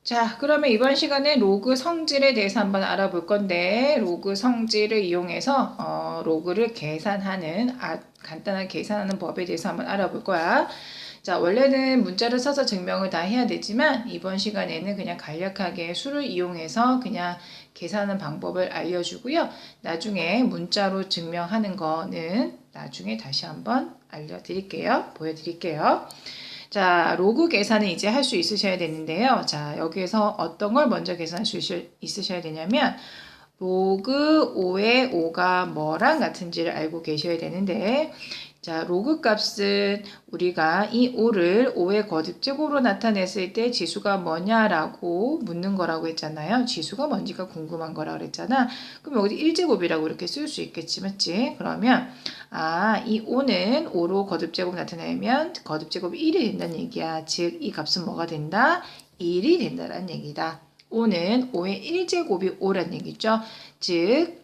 자, 그러면 이번 시간에 로그 성질에 대해서 한번 알아볼 건데, 로그 성질을 이용해서 로그를 계산하는, 간단하게 계산하는 법에 대해서 한번 알아볼 거야. 자, 원래는 문자를 써서 증명을 다 해야 되지만, 이번 시간에는 그냥 간략하게 수를 이용해서 그냥 계산하는 방법을 알려주고요. 나중에 문자로 증명하는 거는 나중에 다시 한번 알려드릴게요. 보여드릴게요. 자, 로그 계산을 이제 할 수 있으셔야 되는데요. 자, 여기에서 어떤 걸 먼저 계산할 수 있으셔야 되냐면, 로그 5의 5가 뭐랑 같은지를 알고 계셔야 되는데, 자, 로그 값은 우리가 이 5를 5의 거듭제곱으로 나타냈을 때 지수가 뭐냐라고 묻는 거라고 했잖아요. 지수가 뭔지가 궁금한 거라 그랬잖아. 그럼 여기 1제곱이라고 이렇게 쓸 수 있겠지, 맞지? 그러면 이 5는 5로 거듭제곱 나타내면 거듭제곱이 1이 된다는 얘기야. 즉, 이 값은 뭐가 된다? 1이 된다는 얘기다. 5는 5의 1제곱이 5란 얘기죠. 즉,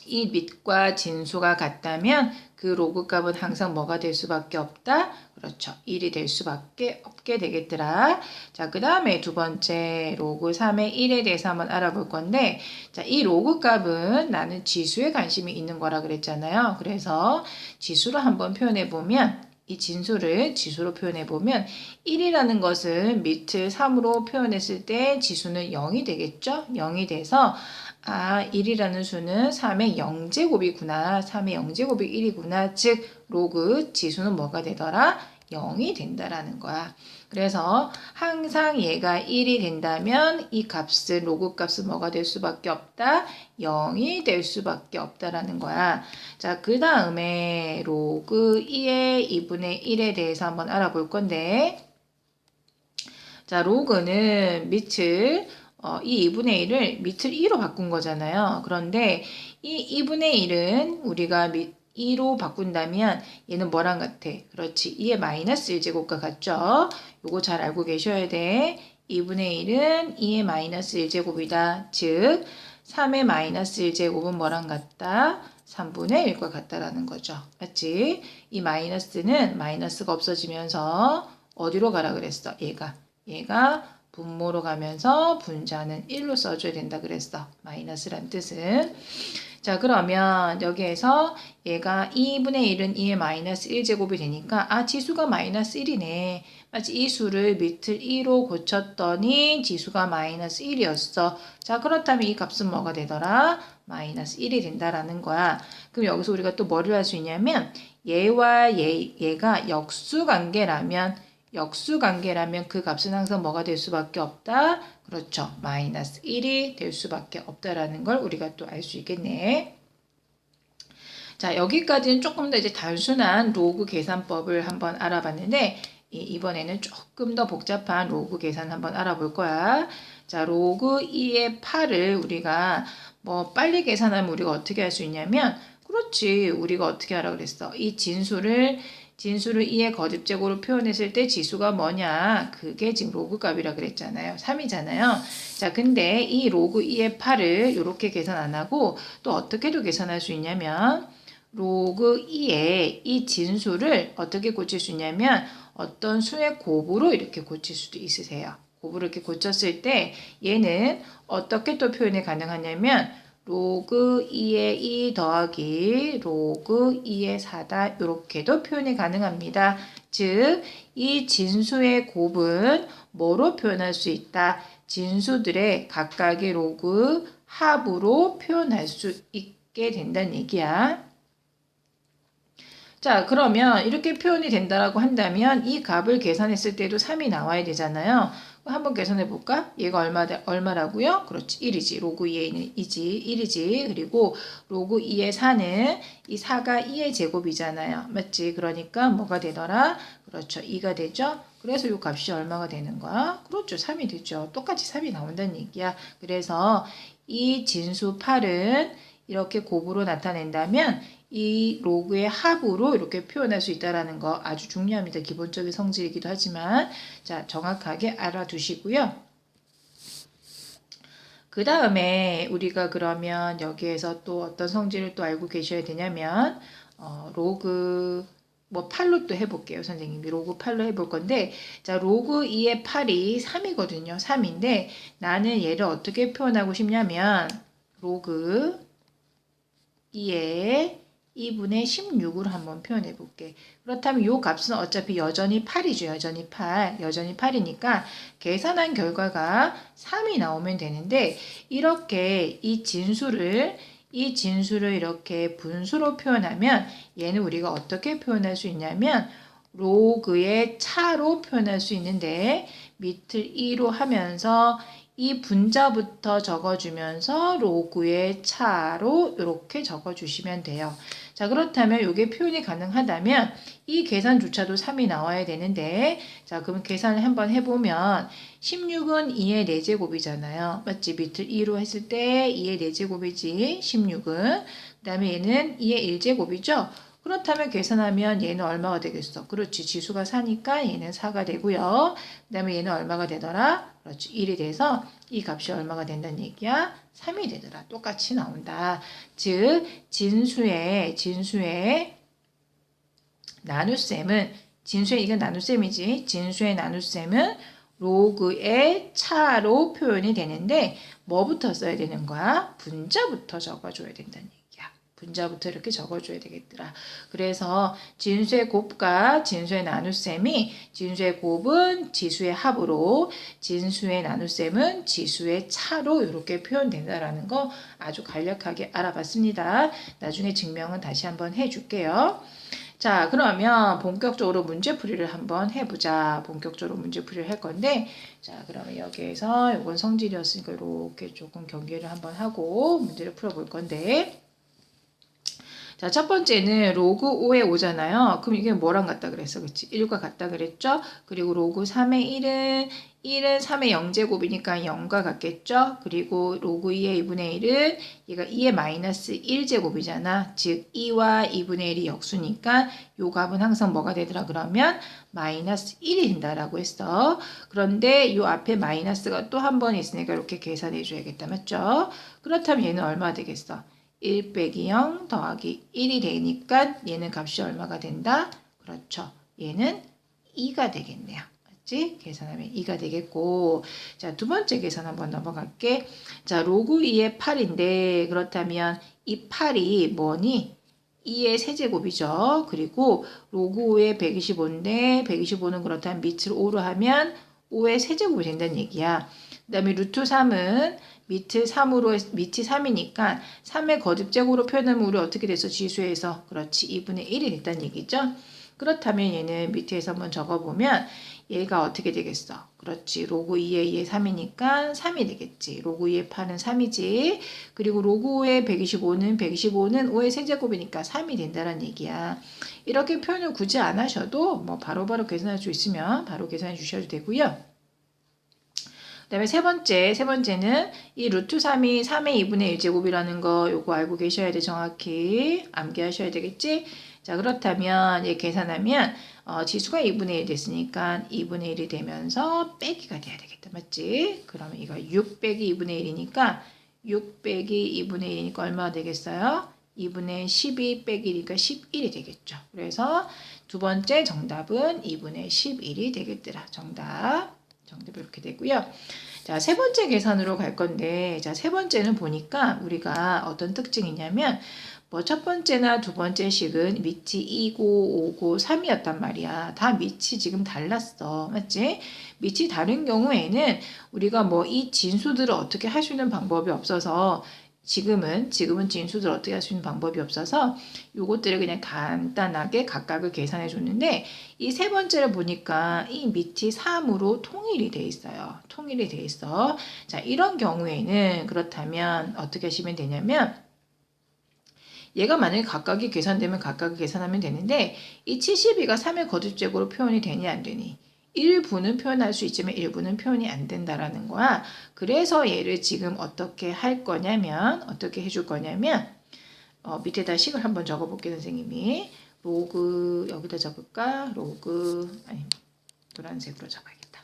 이 밑과 진수가 같다면 그 로그 값은 항상 뭐가 될 수밖에 없다? 그렇죠. 1이 될 수밖에 없게 되겠더라. 자, 그 다음에 두 번째 로그 3의 1에 대해서 한번 알아볼 건데, 자, 이 로그 값은 나는 지수에 관심이 있는 거라 그랬잖아요. 그래서 지수로 한번 표현해 보면, 이 진수를 지수로 표현해 보면 1이라는 것은 밑을 3으로 표현했을 때 지수는 0이 되겠죠? 0이 돼서 1이라는 수는 3의 0제곱이구나. 3의 0제곱이 1이구나. 즉, 로그 지수는 뭐가 되더라? 0이 된다라는 거야. 그래서 항상 얘가 1이 된다면 이 값은, 로그 값은 뭐가 될 수밖에 없다? 0이 될 수밖에 없다라는 거야. 자, 그 다음에 로그 2의 2분의 1에 대해서 한번 알아볼 건데, 자, 로그는 밑을 이 2분의 1을 밑을 2로 바꾼 거잖아요. 그런데 이 2분의 1은 우리가 2로 바꾼다면 얘는 뭐랑 같아? 그렇지. 2의 마이너스 1제곱과 같죠? 요거 잘 알고 계셔야 돼. 2분의 1은 2의 마이너스 1제곱이다. 즉, 3의 마이너스 1제곱은 뭐랑 같다? 3분의 1과 같다라는 거죠. 맞지? 이 마이너스는 마이너스가 없어지면서 어디로 가라 그랬어? 얘가 분모로 가면서 분자는 1로 써줘야 된다 그랬어. 마이너스란 뜻은. 자, 그러면 여기에서 얘가 2분의 1은 2의 마이너스 1제곱이 되니까 지수가 마이너스 1이네. 마치 이 수를 밑을 2로 고쳤더니 지수가 마이너스 1이었어. 자, 그렇다면 이 값은 뭐가 되더라? 마이너스 1이 된다라는 거야. 그럼 여기서 우리가 또 뭐를 할 수 있냐면 얘와 얘가 역수관계라면 그 값은 항상 뭐가 될 수밖에 없다? 그렇죠. 마이너스 1이 될 수밖에 없다라는 걸 우리가 또 알 수 있겠네. 자, 여기까지는 조금 더 이제 단순한 로그 계산법을 한번 알아봤는데, 이번에는 조금 더 복잡한 로그 계산 한번 알아볼 거야. 자, 로그 2의 8을 우리가 빨리 계산하면 우리가 어떻게 할 수 있냐면, 그렇지. 우리가 어떻게 하라 그랬어? 이 진수를 2의 거듭제곱으로 표현했을 때 지수가 뭐냐? 그게 지금 로그 값이라 그랬잖아요. 3이잖아요. 자, 근데 이 로그 2의 8을 이렇게 계산 안 하고 또 어떻게도 계산할 수 있냐면 로그 2의 이 진수를 어떻게 고칠 수 있냐면 어떤 수의 곱으로 이렇게 고칠 수도 있으세요. 곱으로 이렇게 고쳤을 때 얘는 어떻게 또 표현이 가능하냐면 로그 2의 2 더하기 로그 2의 4다 이렇게도 표현이 가능합니다. 즉, 이 진수의 곱은 뭐로 표현할 수 있다? 진수들의 각각의 로그 합으로 표현할 수 있게 된다는 얘기야. 자, 그러면 이렇게 표현이 된다라고 한다면 이 값을 계산했을 때도 3이 나와야 되잖아요. 한번 계산해 볼까? 얘가 얼마라고요? 그렇지. 1이지. 로그 2의 1이지. 그리고 로그 2의 4는 이 4가 2의 제곱이잖아요. 맞지? 그러니까 뭐가 되더라? 그렇죠. 2가 되죠? 그래서 이 값이 얼마가 되는 거야? 그렇죠. 3이 되죠. 똑같이 3이 나온다는 얘기야. 그래서 이 진수 8은 이렇게 곱으로 나타낸다면 이 로그의 합으로 이렇게 표현할 수 있다는 거 아주 중요합니다. 기본적인 성질이기도 하지만 자, 정확하게 알아두시고요. 그 다음에 우리가 그러면 여기에서 또 어떤 성질을 또 알고 계셔야 되냐면 로그 뭐 8로 또 해볼게요. 선생님이 로그 8로 해볼 건데, 자, 로그 2의 8이 3이거든요. 3인데 나는 얘를 어떻게 표현하고 싶냐면 로그 2의 2분의 16으로 한번 표현해 볼게. 그렇다면 이 값은 어차피 여전히 8이죠. 여전히 8. 여전히 8이니까 계산한 결과가 3이 나오면 되는데, 이렇게 이 진수를 이렇게 분수로 표현하면 얘는 우리가 어떻게 표현할 수 있냐면 로그의 차로 표현할 수 있는데, 밑을 2로 하면서 이 분자부터 적어주면서 로그의 차로 이렇게 적어주시면 돼요. 자, 그렇다면 이게 표현이 가능하다면 이 계산조차도 3이 나와야 되는데, 자, 그럼 계산을 한번 해보면 16은 2의 4제곱이잖아요. 맞지? 밑을 2로 했을 때 2의 4제곱이지 16은. 그 다음에 얘는 2의 1제곱이죠. 그렇다면 계산하면 얘는 얼마가 되겠어? 그렇지. 지수가 4니까 얘는 4가 되고요. 그 다음에 얘는 얼마가 되더라? 그렇지. 1이 돼서 이 값이 얼마가 된다는 얘기야? 3이 되더라. 똑같이 나온다. 즉 진수의 나눗셈은 이건 나눗셈이지. 진수의 나눗셈은 로그의 차로 표현이 되는데 뭐부터 써야 되는 거야? 분자부터 적어줘야 된다는 얘기야. 분자부터 이렇게 적어줘야 되겠더라. 그래서 진수의 곱과 진수의 나눗셈이 진수의 곱은 지수의 합으로 진수의 나눗셈은 지수의 차로 이렇게 표현된다라는 거 아주 간략하게 알아봤습니다. 나중에 증명은 다시 한번 해줄게요. 자, 그러면 본격적으로 문제풀이를 한번 해보자. 본격적으로 문제풀이를 할 건데, 자, 그러면 여기에서 이건 성질이었으니까 이렇게 조금 경계를 한번 하고 문제를 풀어볼 건데, 자, 첫 번째는 로그 5에 5잖아요. 그럼 이게 뭐랑 같다 그랬어? 그치? 1과 같다 그랬죠? 그리고 로그 3의 1은 3의 0제곱이니까 0과 같겠죠? 그리고 로그 2의 2분의 1은 얘가 2의 마이너스 1제곱이잖아. 즉 2와 2분의 1이 역수니까 요 값은 항상 뭐가 되더라 그러면 마이너스 1이 된다라고 했어. 그런데 요 앞에 마이너스가 또 한 번 있으니까 이렇게 계산해 줘야겠다. 맞죠? 그렇다면 얘는 얼마 되겠어? 1 빼기 0 더하기 1이 되니까 얘는 값이 얼마가 된다? 그렇죠. 얘는 2가 되겠네요. 맞지? 계산하면 2가 되겠고, 자, 두 번째 계산 한번 넘어갈게. 자, 로그 2의 8인데 그렇다면 이 8이 뭐니? 2의 세제곱이죠. 그리고 로그 5의 125인데 125는 그렇다면 밑을 5로 하면 5의 세제곱이 된다는 얘기야. 그 다음에 루트 3은 밑이 3이니까 3의 거듭제곱으로 표현하면 우리 어떻게 됐어? 지수에서. 그렇지. 2분의 1이 됐다는 얘기죠. 그렇다면 얘는 밑에서 한번 적어보면 얘가 어떻게 되겠어? 그렇지. 로그 2의 2의 3이니까 3이 되겠지. 로그 2의 8은 3이지. 그리고 로그 5의 125는 5의 세제곱이니까 3이 된다는 얘기야. 이렇게 표현을 굳이 안 하셔도 뭐 바로바로 계산할 수 있으면 바로 계산해 주셔도 되고요. 그 다음에 세 번째는 이 루트 3이 3의 2분의 1제곱이라는 거 요거 알고 계셔야 돼. 정확히 암기하셔야 되겠지? 자, 그렇다면 얘 계산하면 지수가 2분의 1 됐으니까 2분의 1이 되면서 빼기가 돼야 되겠다. 맞지? 그러면 이거 6 빼기 2분의 1이니까 6 빼기 2분의 1이니까 얼마가 되겠어요? 2분의 12 빼기니까 11이 되겠죠. 그래서 두 번째 정답은 2분의 11이 되겠더라. 정답이 이렇게 되고요. 자, 세 번째 계산으로 갈 건데, 자, 세 번째는 보니까 우리가 어떤 특징이 있냐면, 뭐 첫 번째나 두 번째 식은 밑이 2고 5고 3이었단 말이야. 다 밑이 지금 달랐어. 맞지? 밑이 다른 경우에는 우리가 뭐 이 진수들을 어떻게 할 수 있는 방법이 없어서 지금은 진수들 어떻게 할 수 있는 방법이 없어서 요것들을 그냥 간단하게 각각을 계산해 줬는데 이 세 번째를 보니까 이 밑이 3으로 통일이 돼 있어요. 통일이 돼 있어. 자, 이런 경우에는 그렇다면 어떻게 하시면 되냐면 얘가 만약에 각각이 계산되면 각각을 계산하면 되는데 이 72가 3의 거듭제곱으로 표현이 되니 안 되니? 일부는 표현할 수 있지만 일부는 표현이 안 된다라는 거야. 그래서 얘를 지금 어떻게 해줄 거냐면 밑에다 식을 한번 적어볼게요. 선생님이 로그 여기다 적을까? 노란색으로 적어야겠다.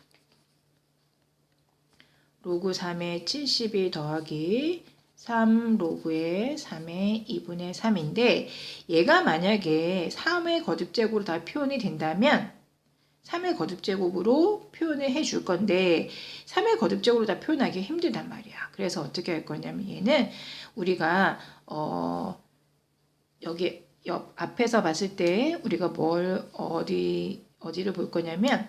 로그 3의 72 더하기 3 로그의 3의 2분의 3인데 얘가 만약에 3의 거듭제곱으로 다 표현이 된다면 3의 거듭제곱으로 표현을 해줄 건데 3의 거듭제곱으로 다 표현하기 힘들단 말이야. 그래서 어떻게 할 거냐면 얘는 우리가 여기 옆 앞에서 봤을 때 우리가 뭘 어디를 볼 거냐면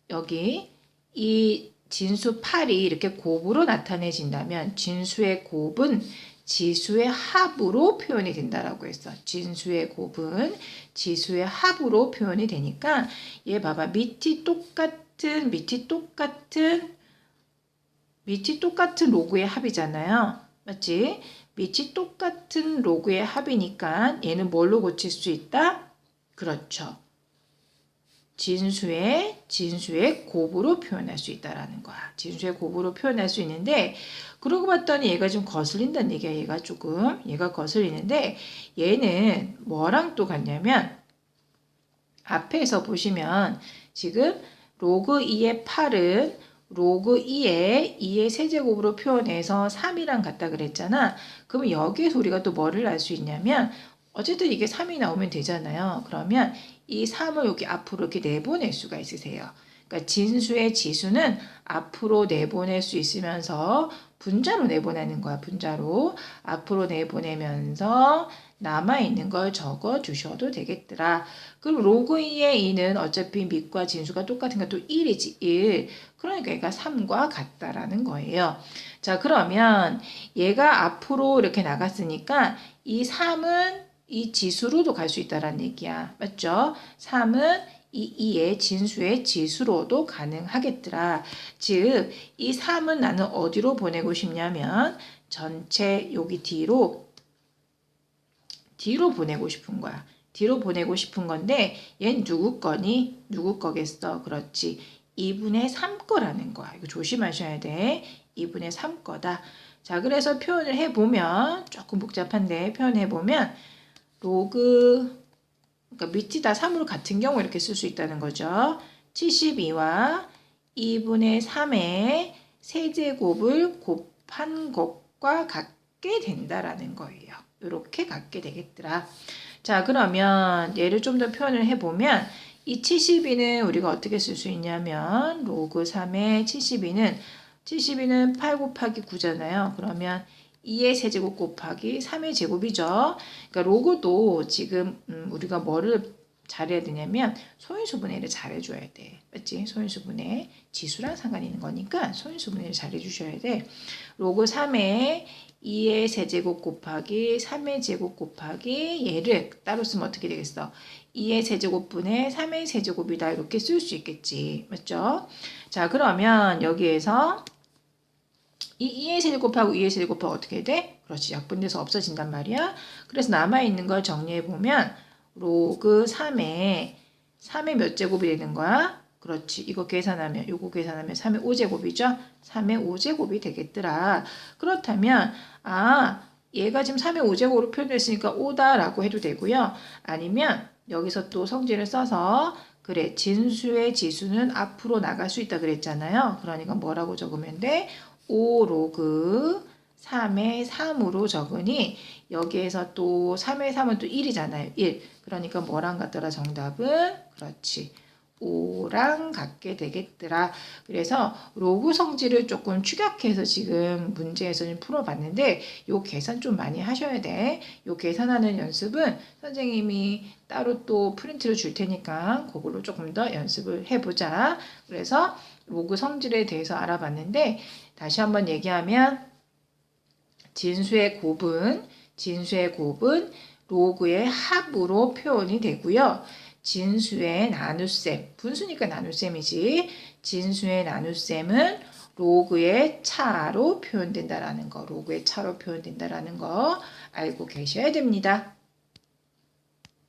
여기 이 진수 8이 이렇게 곱으로 나타내진다면 진수의 곱은 지수의 합으로 표현이 된다라고 했어. 진수의 곱은 지수의 합으로 표현이 되니까 얘 봐봐. 밑이 똑같은 로그의 합이잖아요. 맞지? 밑이 똑같은 로그의 합이니까 얘는 뭘로 고칠 수 있다? 그렇죠. 진수의 곱으로 표현할 수 있다라는 거야. 진수의 곱으로 표현할 수 있는데 그러고 봤더니 얘가 좀 거슬린다는 얘기야. 얘가 거슬리는데 얘는 뭐랑 또 같냐면 앞에서 보시면 지금 로그 2의 8은 로그 2의 세제곱으로 표현해서 3이랑 같다 그랬잖아. 그러면 여기에서 우리가 또 뭐를 알 수 있냐면 어쨌든 이게 3이 나오면 되잖아요. 그러면 이 3을 여기 앞으로 이렇게 내보낼 수가 있으세요. 그러니까 진수의 지수는 앞으로 내보낼 수 있으면서 분자로 내보내는 거야. 분자로 앞으로 내보내면서 남아있는 걸 적어 주셔도 되겠더라. 그럼 로그 2의 2는 어차피 밑과 진수가 똑같으니까 또 1이지. 1. 그러니까 얘가 3과 같다라는 거예요. 자, 그러면 얘가 앞으로 이렇게 나갔으니까 이 3은 이 지수로도 갈 수 있다라는 얘기야. 맞죠? 3은 이 2의 진수의 지수로도 가능하겠더라. 즉, 이 3은 나는 어디로 보내고 싶냐면 전체 여기 뒤로 보내고 싶은 거야. 뒤로 보내고 싶은 건데 얘는 누구 거니? 누구 거겠어? 그렇지. 2분의 3 거라는 거야. 이거 조심하셔야 돼. 2분의 3 거다. 자, 그래서 표현을 해보면 조금 복잡한데 표현해보면 로그 그러니까 밑이 다 3으로 같은 경우 이렇게 쓸 수 있다는 거죠. 72와 2분의 3의 세제곱을 곱한 것과 같게 된다라는 거예요. 이렇게 갖게 되겠더라. 자, 그러면 얘를 좀 더 표현을 해보면 이 72는 우리가 어떻게 쓸 수 있냐면 로그 3의 72는 8 곱하기 9잖아요. 그러면 2의 세제곱 곱하기 3의 제곱이죠. 그러니까 로그도 지금 우리가 뭐를 잘해야 되냐면 소인수분해를 잘해줘야 돼. 맞지? 소인수분해. 지수랑 상관이 있는 거니까 소인수분해를 잘해주셔야 돼. 로그 3의 2의 세제곱 곱하기 3의 제곱 곱하기 얘를 따로 쓰면 어떻게 되겠어? 2의 세제곱분의 3의 세제곱이다. 이렇게 쓸 수 있겠지. 맞죠? 자, 그러면 여기에서 이 2의 세제곱하고 2의 세제곱하고 어떻게 돼? 그렇지. 약분돼서 없어진단 말이야. 그래서 남아있는 걸 정리해보면 로그 3의 몇 제곱이 되는 거야? 그렇지. 이거 계산하면 3의 5제곱이죠? 3의 5제곱이 되겠더라. 그렇다면 얘가 지금 3의 5제곱으로 표현됐으니까 5다라고 해도 되고요. 아니면 여기서 또 성질을 써서 그래, 진수의 지수는 앞으로 나갈 수 있다 그랬잖아요. 그러니까 뭐라고 적으면 돼? 5 로그 3의 3으로 적으니 여기에서 또 3의 3은 또 1이잖아요. 1. 그러니까 뭐랑 같더라 정답은? 그렇지. 5랑 같게 되겠더라. 그래서 로그 성질을 조금 축약해서 지금 문제에서 좀 풀어봤는데 요 계산 좀 많이 하셔야 돼. 요 계산하는 연습은 선생님이 따로 또 프린트를 줄 테니까 그걸로 조금 더 연습을 해보자. 그래서 로그 성질에 대해서 알아봤는데 다시 한번 얘기하면 진수의 곱은 로그의 합으로 표현이 되고요. 진수의 나눗셈, 분수니까 나눗셈이지. 진수의 나눗셈은 로그의 차로 표현된다라는 거, 알고 계셔야 됩니다.